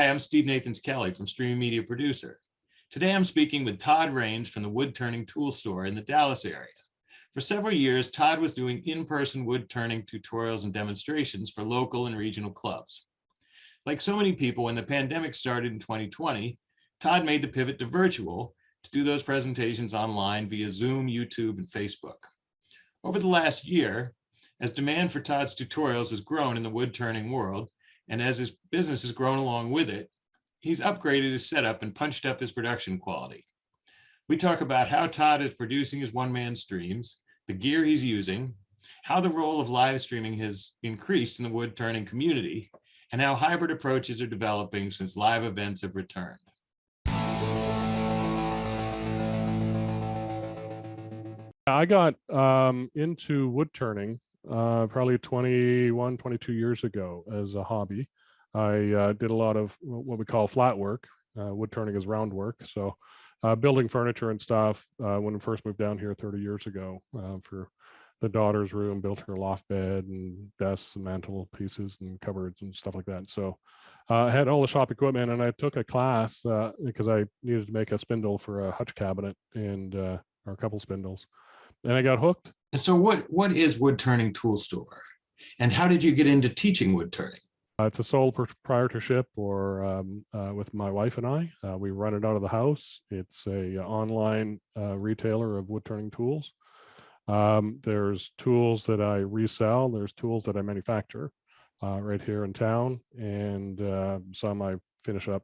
I'm Steve Nathans Kelly from Streaming Media Producer. Today I'm speaking with Tod Raines from the Woodturning Tool Store in the Dallas area. For several years, Tod was doing in-person wood turning tutorials and demonstrations for local and regional clubs. Like so many people, when the pandemic started in 2020, Tod made the pivot to virtual to do those presentations online via Zoom, YouTube, and Facebook. Over the last year, as demand for Tod's tutorials has grown in the wood turning world, and as his business has grown along with it, he's upgraded his setup and punched up his production quality. We talk about how Tod is producing his one-man streams, the gear he's using, how the role of live streaming has increased in the wood turning community, and how hybrid approaches are developing since live events have returned. I got into wood turning probably 21, 22 years ago as a hobby. I did a lot of what we call flat work. Wood turning is round work. So building furniture and stuff when we first moved down here 30 years ago for the daughter's room, built her loft bed and desks and mantel pieces and cupboards and stuff like that. So I had all the shop equipment, and I took a class because I needed to make a spindle for a hutch cabinet and or a couple spindles, and I got hooked. And so what is Woodturning Tool Store, and how did you get into teaching wood turning? It's a sole proprietorship, or with my wife and I. We run it out of the house. It's a online retailer of wood turning tools. There's tools that I resell. There's tools that I manufacture right here in town, and some I finish up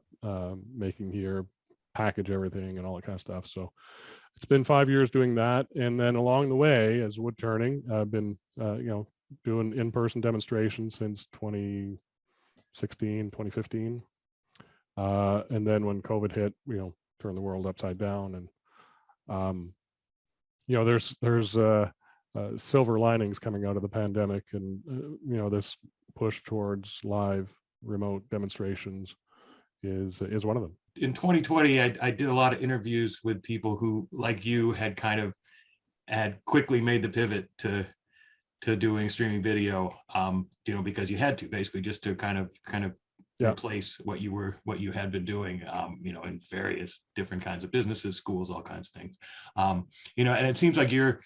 making here, package everything and all that kind of stuff. So it's been 5 years doing that. And then along the way, as wood turning, I've been doing in-person demonstrations since 2016, 2015. And then when COVID hit, turned the world upside down. And there's silver linings coming out of the pandemic, and this push towards live remote demonstrations is one of them. In 2020, I did a lot of interviews with people who, like you, had quickly made the pivot to doing streaming video, because you had to, basically, just to kind of replace what you had been doing, in various different kinds of businesses, schools, all kinds of things. And it seems like your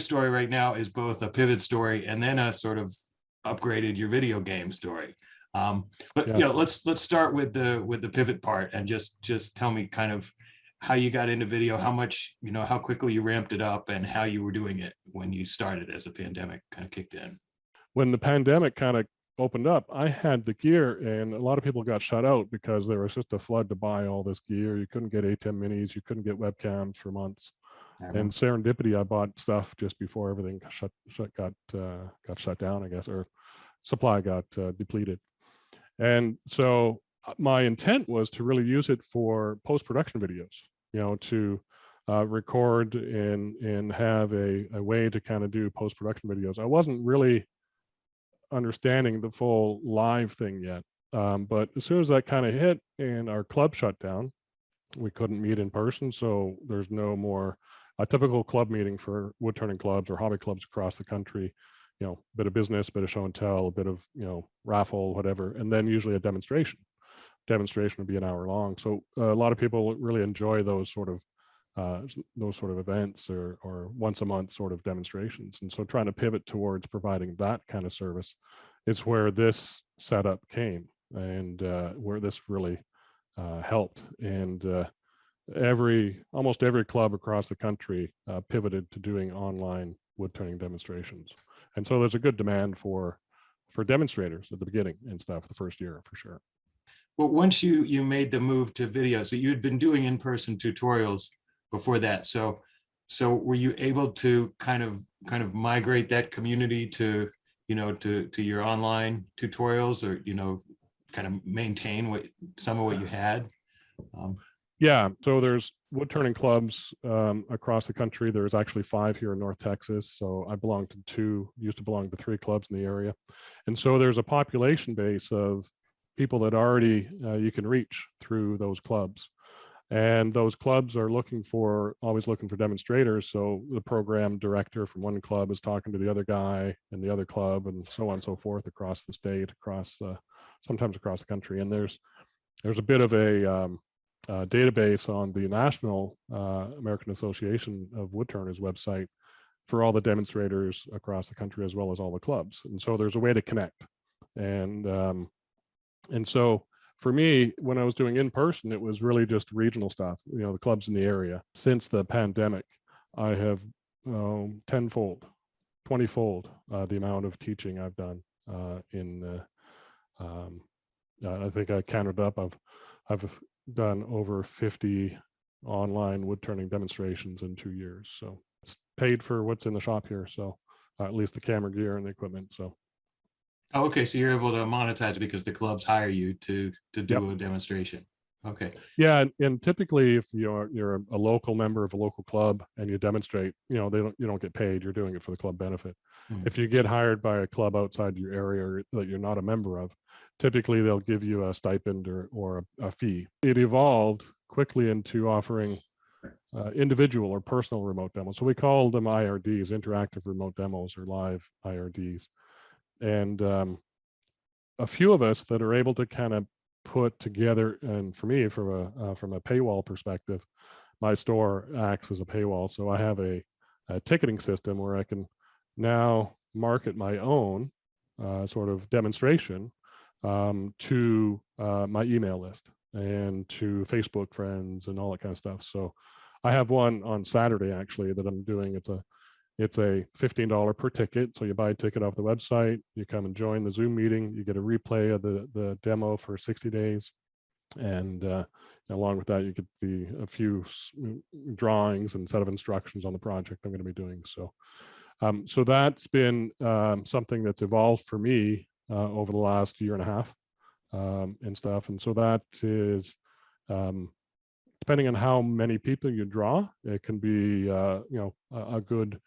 story right now is both a pivot story and then a sort of upgraded your video game story. Let's start with the pivot part, and just tell me kind of how you got into video, how much, how quickly you ramped it up, and how you were doing it when you started as the pandemic kind of kicked in. When the pandemic kind of opened up, I had the gear, and a lot of people got shut out because there was just a flood to buy all this gear. You couldn't get ATEM minis, you couldn't get webcams for months. And serendipity, I bought stuff just before everything got shut down, I guess, or supply got depleted. And so my intent was to really use it for post-production videos, to record and have a way to kind of do post-production videos. I wasn't really understanding the full live thing yet. But as soon as that kind of hit and our club shut down, we couldn't meet in person. So there's no more a typical club meeting for wood turning clubs or hobby clubs across the country. Bit of business, bit of show and tell, a bit of, raffle, whatever, and then usually a demonstration. Demonstration would be an hour long. So a lot of people really enjoy those sort of events or once a month sort of demonstrations. And so trying to pivot towards providing that kind of service is where this setup came, and where this really helped. And almost every club across the country pivoted to doing online wood turning demonstrations. And so there's a good demand for demonstrators at the beginning and stuff the first year, for sure. Well, once you made the move to video, so you'd been doing in-person tutorials before that. So were you able to kind of migrate that community to your online tutorials, or kind of maintain some of what you had? Yeah, so there's wood turning clubs across the country. There's actually 5 here in North Texas. So I belong to 2, used to belong to 3 clubs in the area. And so there's a population base of people that already you can reach through those clubs. And those clubs are always looking for demonstrators. So the program director from one club is talking to the other guy in the other club, and so on and so forth across the state, sometimes across the country. And there's there's a bit of a database on the National American Association of Woodturners website for all the demonstrators across the country, as well as all the clubs. And so there's a way to connect. And so for me, when I was doing in person, it was really just regional stuff, the clubs in the area. Since the pandemic, I have 10-fold, 20-fold the amount of teaching I've done I think I counted up. I've done over 50 online wood turning demonstrations in 2 years. So it's paid for what's in the shop here. So at least the camera gear and the equipment. So. Oh, okay, so you're able to monetize because the clubs hire you to do a demonstration. Okay. Yeah, and typically, if you're a local member of a local club and you demonstrate, you don't get paid. You're doing it for the club benefit. If you get hired by a club outside your area that you're not a member of, typically they'll give you a stipend or a fee. It evolved quickly into offering individual or personal remote demos. So we call them IRDs, interactive remote demos, or live IRDs. And a few of us that are able to kind of put together, and for me, from a paywall perspective, my store acts as a paywall. So I have a ticketing system where I can now market my own sort of demonstration to my email list and to Facebook friends and all that kind of stuff. So I have one on Saturday actually that I'm doing. It's a $15 per ticket. So you buy a ticket off the website, you come and join the Zoom meeting, you get a replay of the demo for 60 days. And along with that, you get a few drawings and set of instructions on the project I'm going to be doing. So, so that's been something that's evolved for me over the last year and a half and stuff. And so that is, depending on how many people you draw, it can be a good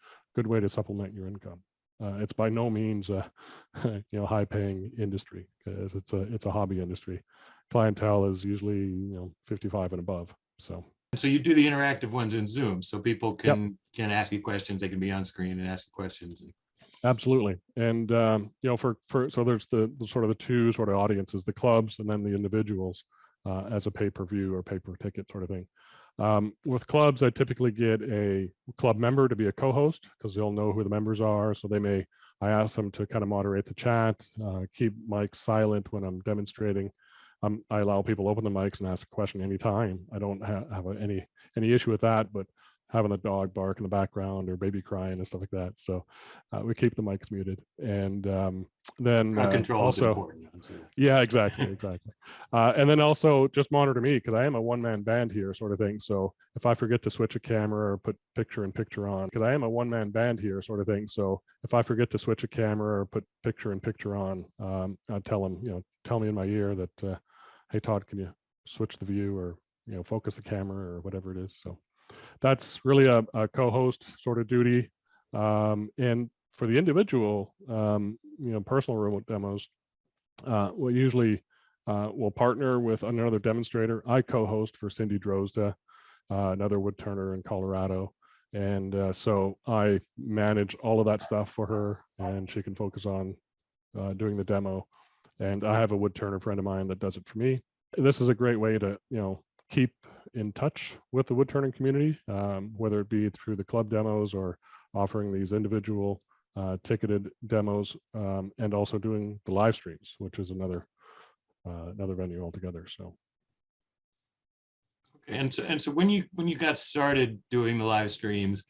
way to supplement your income. It's by no means a high-paying industry, because it's a hobby industry. Clientele is usually 55 and above. So you do the interactive ones in Zoom, so people can ask you questions. They can be on screen and ask questions. Absolutely. And so there's the sort of the two sort of audiences, the clubs and then the individuals as a pay-per-view or pay-per-ticket sort of thing. With clubs, I typically get a club member to be a co-host, because they'll know who the members are. So I ask them to kind of moderate the chat, keep mics silent when I'm demonstrating. I allow people to open the mics and ask a question anytime. I don't have any issue with that, but having a dog bark in the background or baby crying and stuff like that. So we keep the mics muted. And then control also, is important. yeah, exactly. And then also just monitor me, because I am a one-man band here sort of thing. So if I forget to switch a camera or put picture in picture on, because I am a one-man band here sort of thing. So if I forget to switch a camera or put picture in picture on, I'll tell them, tell me in my ear that, hey, Todd, can you switch the view or, focus the camera or whatever it is. So that's really a co-host sort of duty. And for the individual, personal remote demos, we usually will partner with another demonstrator. I co-host for Cindy Drozda, another wood turner in Colorado. And so I manage all of that stuff for her, and she can focus on doing the demo. And I have a wood turner friend of mine that does it for me. This is a great way to, keep in touch with the wood turning community, whether it be through the club demos or offering these individual ticketed demos, and also doing the live streams, which is another venue altogether. So. Okay. And so when you got started doing the live streams,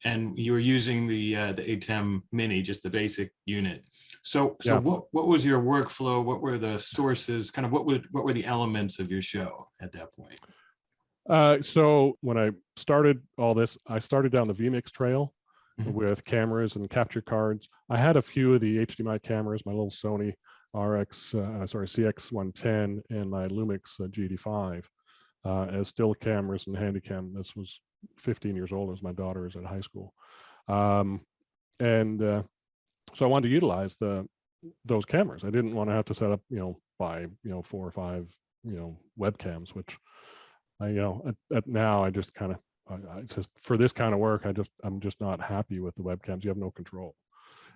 and you were using the ATEM Mini, just the basic unit. So what was your workflow? What were the sources? Kind of what were the elements of your show at that point? So when I started all this, I started down the vMix trail with cameras and capture cards. I had a few of the HDMI cameras, my little Sony CX110 and my Lumix GD5 as still cameras and handycam. This was 15 years old as my daughter is at high school. So I wanted to utilize those cameras. I didn't want to have to set up, buy, 4 or 5, webcams, which now I just kind of, I just, for this kind of work, I'm just not happy with the webcams. You have no control.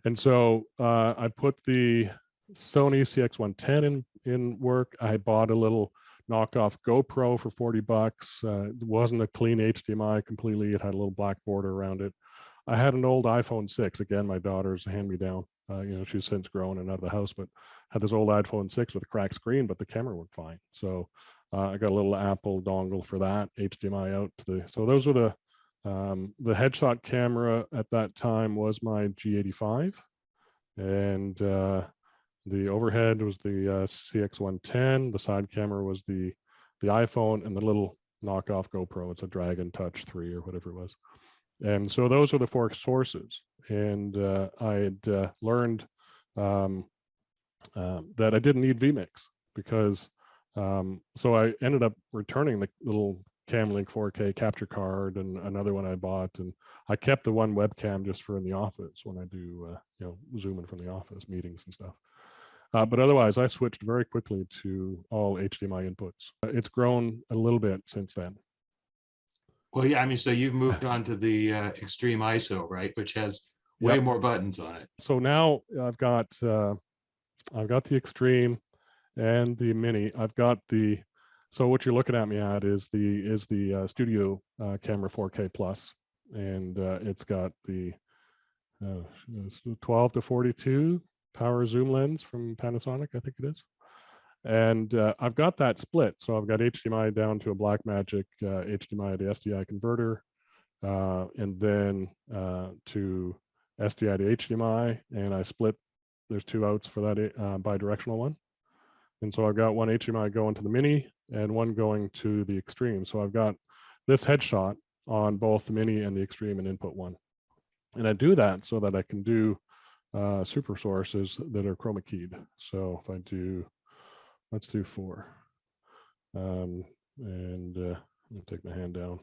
And so I put the Sony CX110 in work. I bought a little knockoff GoPro for 40 bucks. It wasn't a clean HDMI completely. It had a little black border around it. I had an old iPhone 6. Again, my daughter's hand-me-down. She's since grown and out of the house, but had this old iPhone 6 with a cracked screen, but the camera worked fine. So I got a little Apple dongle for that, HDMI out to the. So those were the headshot camera at that time was my G85, and the overhead was the CX110. The side camera was the iPhone, and the little knockoff GoPro. It's a Dragon Touch 3 or whatever it was. And so those are the 4 sources. And I had learned that I didn't need vMix because, so I ended up returning the little Camlink 4K capture card and another one I bought. And I kept the one webcam just for in the office when I do, Zooming from the office meetings and stuff. But otherwise, I switched very quickly to all HDMI inputs. It's grown a little bit since then. Well, yeah, I mean, so you've moved on to the Extreme ISO, right? Which has way more buttons on it. So now I've got the Extreme and the Mini. I've got the, so what you're looking at me at is the Studio Camera 4K Plus, and it's got the 12 to 42 power zoom lens from Panasonic, I think it is. And I've got that split. So I've got HDMI down to a Blackmagic HDMI to SDI converter, and then to SDI to HDMI, and I split, there's 2 outs for that bi-directional one. And so I've got one HDMI going to the Mini and one going to the Extreme. So I've got this headshot on both the Mini and the Extreme in input 1. And I do that so that I can do super sources that are chroma keyed. So if I do, let's do 4. And let me take my hand down.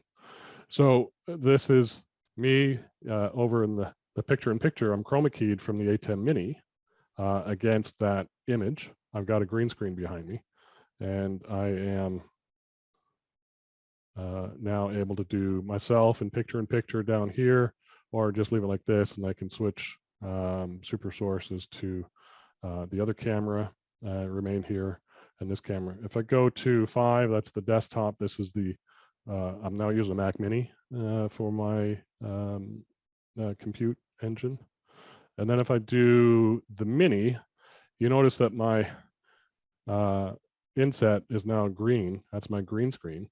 So this is me over in the picture-in-picture. I'm chroma keyed from the ATEM Mini against that image. I've got a green screen behind me, and I am now able to do myself in picture-in-picture down here, or just leave it like this, and I can switch super sources to the other camera, remain here, and this camera. If I go to 5, that's the desktop. This is the, I'm now using a Mac Mini for my compute engine. And then if I do the Mini, you notice that my inset is now green. That's my green screen,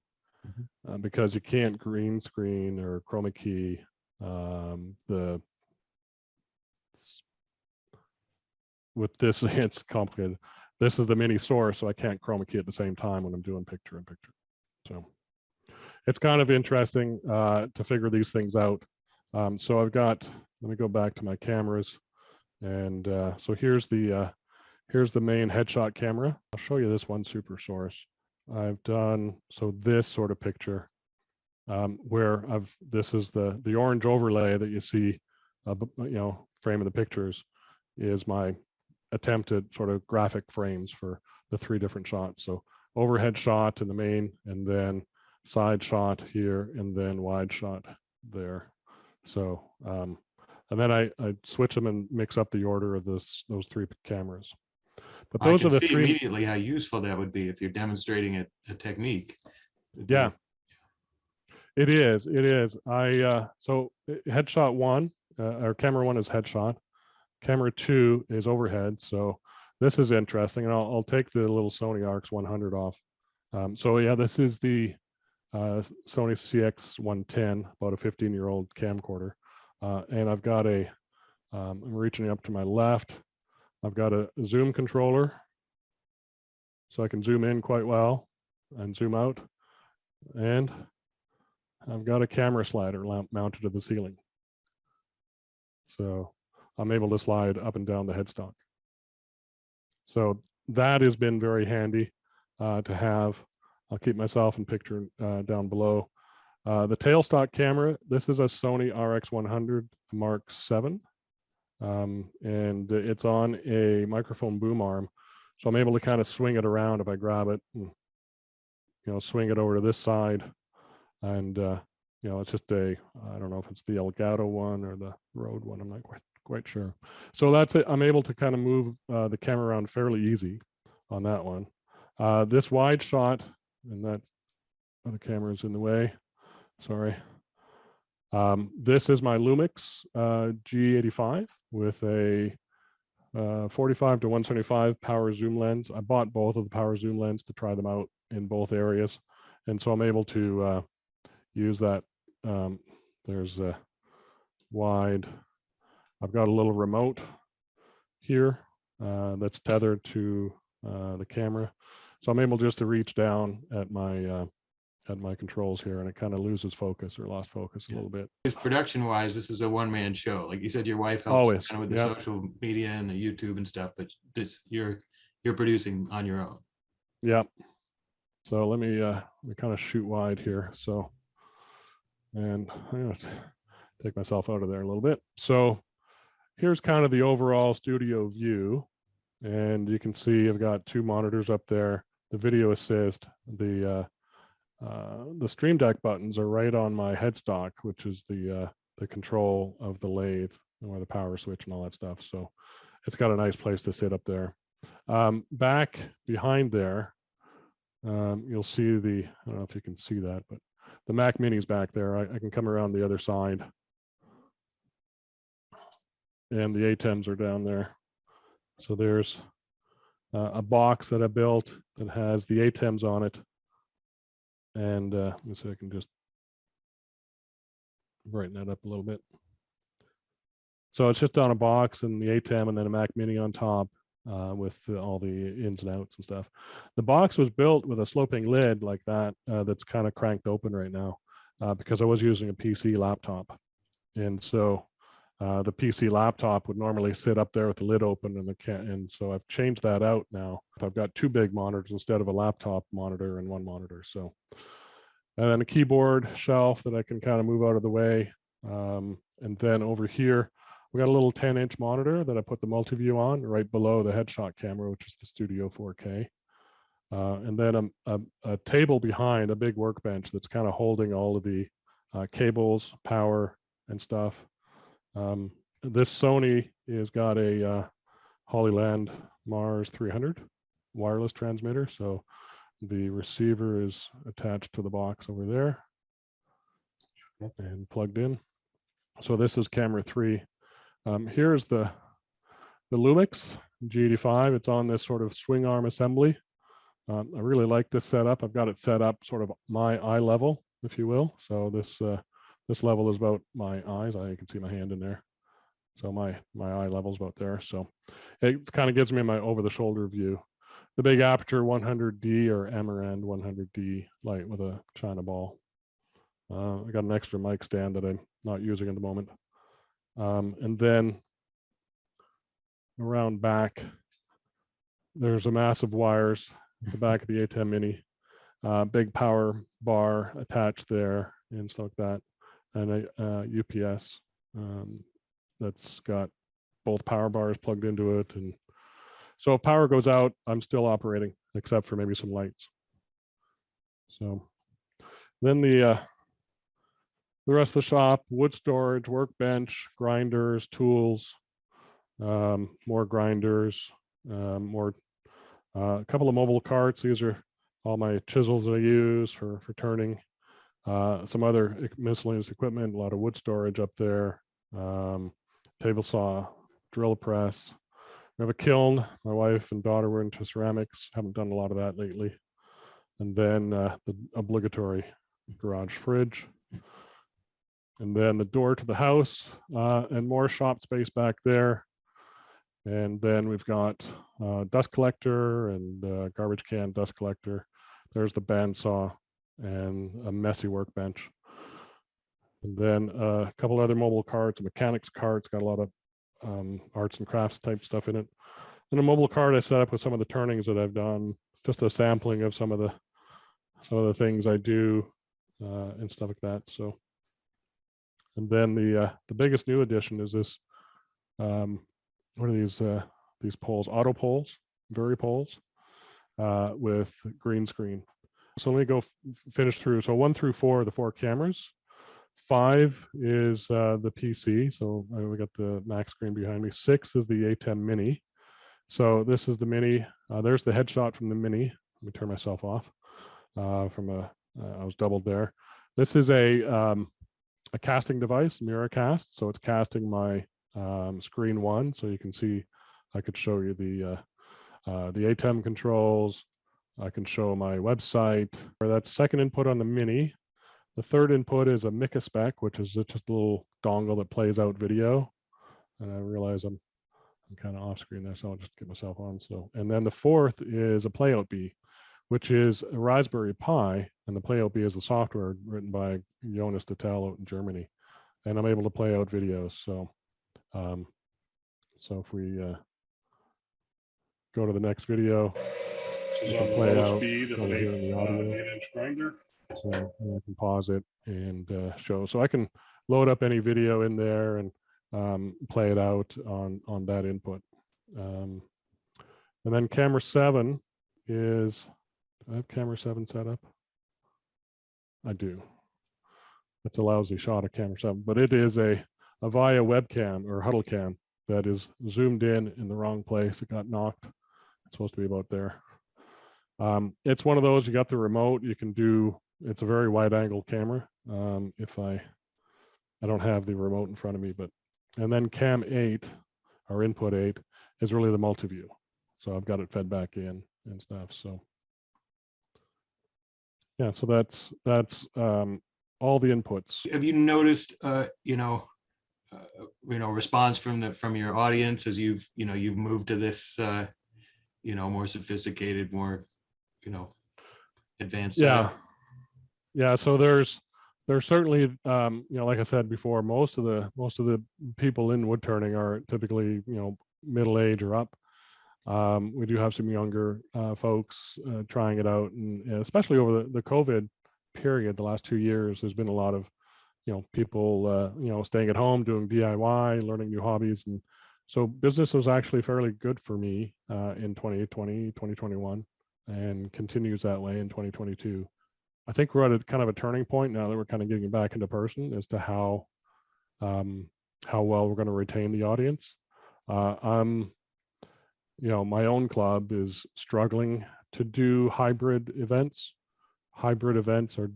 because you can't green screen or chroma key with this. It's complicated. This is the Mini source, so I can't chroma key at the same time when I'm doing picture-in-picture. So it's kind of interesting to figure these things out. So I've got, let me go back to my cameras. And so here's the main headshot camera. I'll show you this one super source. I've done, so this sort of picture where this is the orange overlay that you see, frame of the pictures is my attempted sort of graphic frames for the 3 different shots. So overhead shot in the main, and then side shot here, and then wide shot there. So, and then I switch them and mix up the order of those 3 cameras. But those are the 3 immediately how useful that would be if you're demonstrating a technique. Yeah, it is. It is. So headshot 1, or camera 1 is headshot. Camera 2 is overhead. So this is interesting, and I'll take the little Sony RX100 off. So yeah, this is the Sony CX110, about a 15-year-old camcorder. And I've got I'm reaching up to my left. I've got a zoom controller, so I can zoom in quite well and zoom out. And I've got a camera slider mounted to the ceiling. So I'm able to slide up and down the headstock. So that has been very handy to have. I'll keep myself in picture down below. The tailstock camera, this is a Sony RX100 Mark VII, and it's on a microphone boom arm. So I'm able to kind of swing it around if I grab it, and, swing it over to this side. And, it's just I don't know if it's the Elgato one or the Rode one, I'm not quite sure. So that's it. I'm able to kind of move the camera around fairly easy on that one. This wide shot, and that other camera is in the way. Sorry. This is my Lumix G85 with a 45 to 175 power zoom lens. I bought both of the power zoom lens to try them out in both areas. And so I'm able to use that. There's a wide, I've got a little remote here that's tethered to the camera. So I'm able just to reach down at my controls here, and it kind of loses focus or lost focus a little bit. Production wise, this is a one-man show. Like you said, your wife helps Always, kind of with the social media and the YouTube and stuff, but you're producing on your own. Yeah. So let me kind of shoot wide here. So, and I'm gonna take myself out of there a little bit. So here's kind of the overall studio view, and you can see I've got 2 monitors up there. The video assist, the Stream Deck buttons are right on my headstock, which is the control of the lathe or the power switch and all that stuff. So it's got a nice place to sit up there. Back behind there, you'll see I don't know if you can see that, but the Mac Mini's back there. I can come around the other side, and the ATEMs are down there. So there's a box that I built that has the ATEMs on it. And let me see if I can just brighten that up a little bit. So it's just on a box and the ATEM and then a Mac Mini on top with all the ins and outs and stuff. The box was built with a sloping lid like that that's kind of cranked open right now because I was using a PC laptop. And so the PC laptop would normally sit up there with the lid open, and so I've changed that out now. I've got 2 big monitors instead of a laptop monitor and 1 monitor. So, and then a keyboard shelf that I can kind of move out of the way. And then over here, we got a little 10-inch monitor that I put the multi-view on right below the headshot camera, which is the Studio 4K. And then a table behind, a big workbench that's kind of holding all of the cables, power, and stuff. This Sony has got a Holyland Mars 300 wireless transmitter. So the receiver is attached to the box over there and plugged in. So this is camera 3. Here's the Lumix G85. It's on this sort of swing arm assembly. I really like this setup. I've got it set up sort of my eye level, if you will. So this level is about my eyes. You can see my hand in there. So my eye level is about there. So it kind of gives me my over the shoulder view. The big aperture 100D or Amarand 100D light with a China ball. I got an extra mic stand that I'm not using at the moment. And then around back, there's a massive wires at the back of the ATEM Mini. Big power bar attached there and stuff like that. And a UPS that's got both power bars plugged into it. And so if power goes out, I'm still operating, except for maybe some lights. So then the rest of the shop, wood storage, workbench, grinders, tools, more grinders, a couple of mobile carts. These are all my chisels that I use for turning. Some other miscellaneous equipment, a lot of wood storage up there, table saw, drill press. We have a kiln. My wife and daughter were into ceramics. Haven't done a lot of that lately. And then the obligatory garage fridge. And then the door to the house and more shop space back there. And then we've got dust collector and garbage can dust collector. There's the bandsaw and a messy workbench. And then a couple other mobile carts, a mechanics cart's got a lot of arts and crafts type stuff in it. And a mobile cart I set up with some of the turnings that I've done, just a sampling of some of the things I do and stuff like that. So, and then the biggest new addition is this. What are these poles? Auto poles, Very poles with green screen. So let me go finish through. So 1 through 4 are the 4 cameras. 5 is the PC. So we got the Mac screen behind me. 6 is the ATEM Mini. So this is the Mini. There's the headshot from the Mini. Let me turn myself off. I was doubled there. This is a casting device, mirror cast. So it's casting my screen one. So you can see, I could show you the ATEM controls. I can show my website. That's second input on the Mini. The third input is a Mica spec, which is just a little dongle that plays out video. And I realize I'm kind of off screen there, so I'll just get myself on. So, and then the fourth is a playout B, which is a Raspberry Pi, and the playout B is the software written by Jonas Detel out in Germany, and I'm able to play out videos. So, so if we go to the next video, This is you on can the play low out speed of over an here in the audio. 8-inch grinder. So I can pause it and show. So I can load up any video in there and play it out on that input. And then camera 7 is, do I have camera 7 set up? I do. That's a lousy shot of camera 7, but it is a via webcam or huddle cam that is zoomed in the wrong place. It got knocked. It's supposed to be about there. It's one of those, you got the remote, you can do, it's a very wide angle camera. If I don't have the remote in front of me, but, and then cam 8 or input 8 is really the multi-view. So I've got it fed back in and stuff. So yeah, so that's all the inputs. Have you noticed, response from your audience as you've moved to this, more sophisticated, more, advanced Yeah. setup? Yeah. So there's certainly, like I said before, most of the people in wood turning are typically, middle age or up. We do have some younger folks trying it out, and especially over the COVID period, the last 2 years, there's been a lot of, people, staying at home, doing DIY, learning new hobbies. And so business was actually fairly good for me in 2020, 2021, and continues that way in 2022. I think we're at a kind of a turning point now that we're kind of getting back into person as to how well we're going to retain the audience. My own club is struggling to do hybrid events. Hybrid events are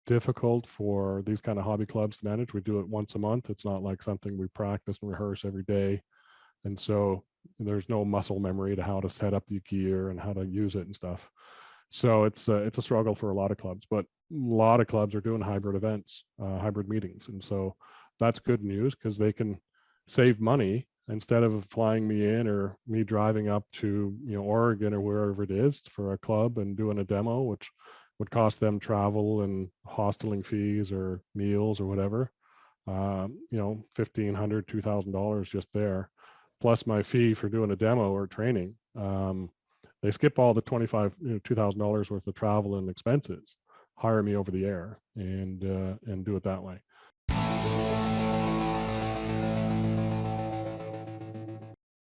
difficult for these kind of hobby clubs to manage. We do it once a month. It's not like something we practice and rehearse every day. And so there's no muscle memory to how to set up the gear and how to use it and stuff. So it's a struggle for a lot of clubs, but a lot of clubs are doing hybrid events, hybrid meetings. And so that's good news because they can save money instead of flying me in or me driving up to, Oregon or wherever it is for a club and doing a demo, which would cost them travel and hosteling fees or meals or whatever. $1,500, $2,000 just there, plus my fee for doing a demo or training. They skip all the $2,000 worth of travel and expenses, hire me over the air and do it that way.